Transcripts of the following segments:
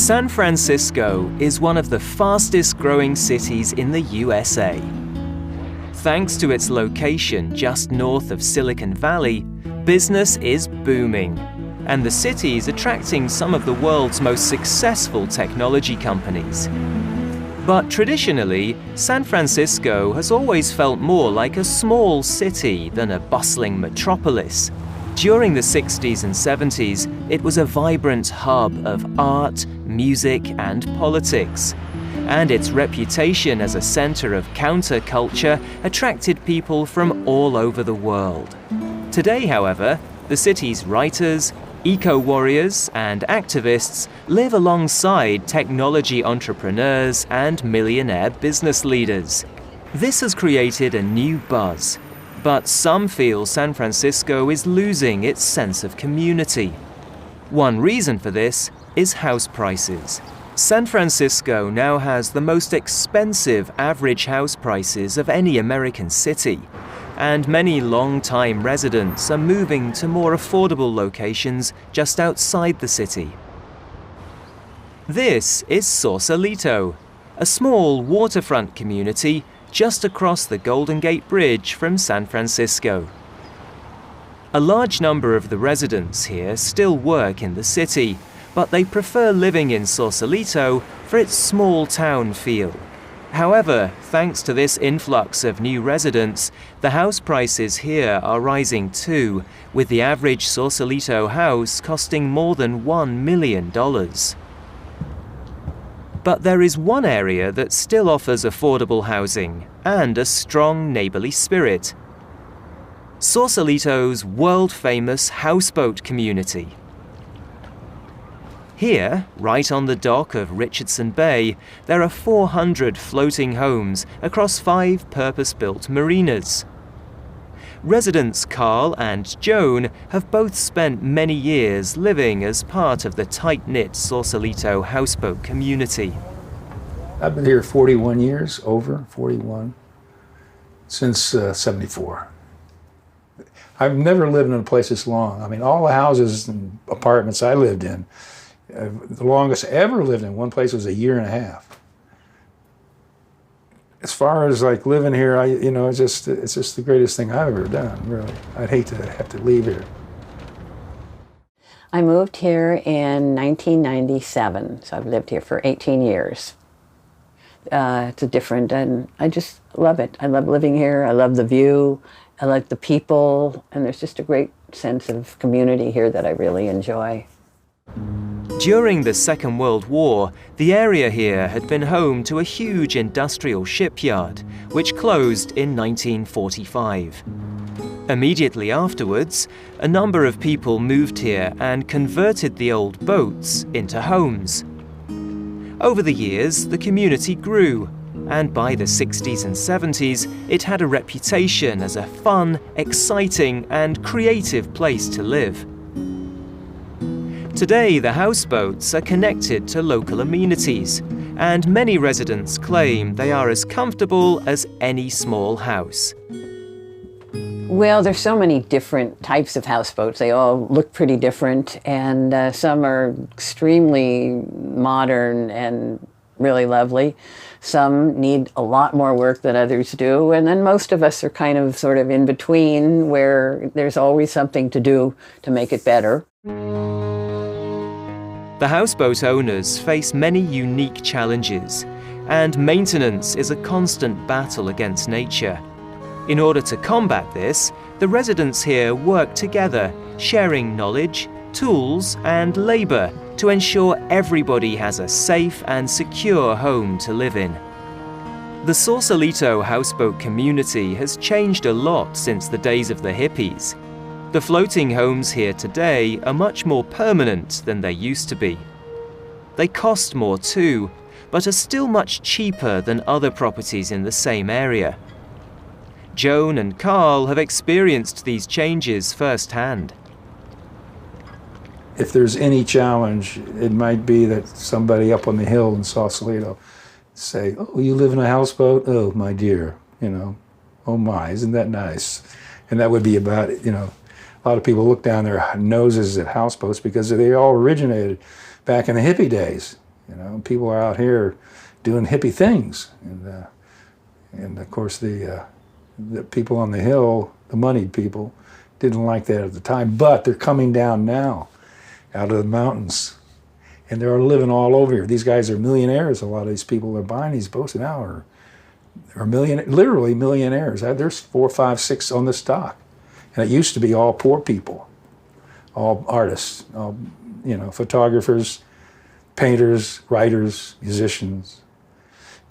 San Francisco is one of the fastest growing cities in the USA. Thanks to its location just north of Silicon Valley, business is booming, and the city is attracting some of the world's most successful technology companies. But traditionally, San Francisco has always felt more like a small city than a bustling metropolis. During the 60s and 70s, it was a vibrant hub of art, music, and politics. And its reputation as a center of counterculture attracted people from all over the world. Today, however, the city's writers, eco-warriors, and activists live alongside technology entrepreneurs and millionaire business leaders. This has created a new buzz. But some feel San Francisco is losing its sense of community. One reason for this is house prices. San Francisco now has the most expensive average house prices of any American city, and many long-time residents are moving to more affordable locations just outside the city. This is Sausalito, a small waterfront community just across the Golden Gate Bridge from San Francisco. A large number of the residents here still work in the city, but they prefer living in Sausalito for its small town feel. However, thanks to this influx of new residents, the house prices here are rising too, with the average Sausalito house costing more than $1 million. But there is one area that still offers affordable housing and a strong neighborly spirit: Sausalito's world-famous houseboat community. Here, right on the dock of Richardson Bay, there are 400 floating homes across 5 purpose-built marinas. Residents Carl and Joan have both spent many years living as part of the tight-knit Sausalito houseboat community. I've been here 41 years, over 41, since 74. I've never lived in a place this long. I mean, all the houses and apartments I lived in, the longest I ever lived in one place was a year and a half. As far as like living here, it's just the greatest thing I've ever done, really. I'd hate to have to leave here. I moved here in 1997, so I've lived here for 18 years. It's different, and I just love it. I love living here. I love the view. I like the people, and there's just a great sense of community here that I really enjoy. During the Second World War, the area here had been home to a huge industrial shipyard, which closed in 1945. Immediately afterwards, a number of people moved here and converted the old boats into homes. Over the years, the community grew, and by the 60s and 70s, it had a reputation as a fun, exciting, and creative place to live. Today, the houseboats are connected to local amenities, and many residents claim they are as comfortable as any small house. Well, there's so many different types of houseboats. They all look pretty different, and some are extremely modern and really lovely. Some need a lot more work than others do, and then most of us are kind of sort of in between, where there's always something to do to make it better. The houseboat owners face many unique challenges, and maintenance is a constant battle against nature. In order to combat this, the residents here work together, sharing knowledge, tools, and labor to ensure everybody has a safe and secure home to live in. The Sausalito houseboat community has changed a lot since the days of the hippies. The floating homes here today are much more permanent than they used to be. They cost more too, but are still much cheaper than other properties in the same area. Joan and Carl have experienced these changes firsthand. If there's any challenge, it might be that somebody up on the hill in Sausalito say, "Oh, you live in a houseboat? Oh, my dear, oh my, isn't that nice?" And that would be about it, A lot of people look down their noses at houseboats because they all originated back in the hippie days. You know, people are out here doing hippie things, and of course the people on the hill, the moneyed people, didn't like that at the time. But they're coming down now, out of the mountains, and they're living all over here. These guys are millionaires. A lot of these people that are buying these boats now are literally millionaires. There's 4, 5, 6 on the stock, and it used to be all poor people, all artists, all, you know, photographers, painters, writers, musicians.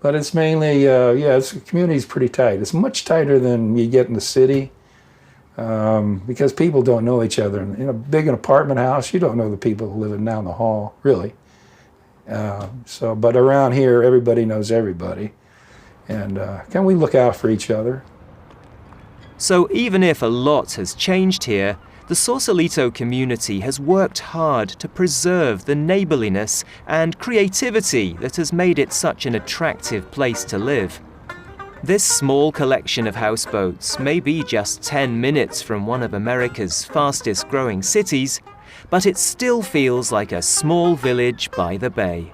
But it's mainly, the community's pretty tight. It's much tighter than you get in the city, because people don't know each other. In a big apartment house, you don't know the people living down the hall, really. But around here, everybody knows everybody. And can we look out for each other? So even if a lot has changed here, the Sausalito community has worked hard to preserve the neighborliness and creativity that has made it such an attractive place to live. This small collection of houseboats may be just 10 minutes from one of America's fastest growing cities, but it still feels like a small village by the bay.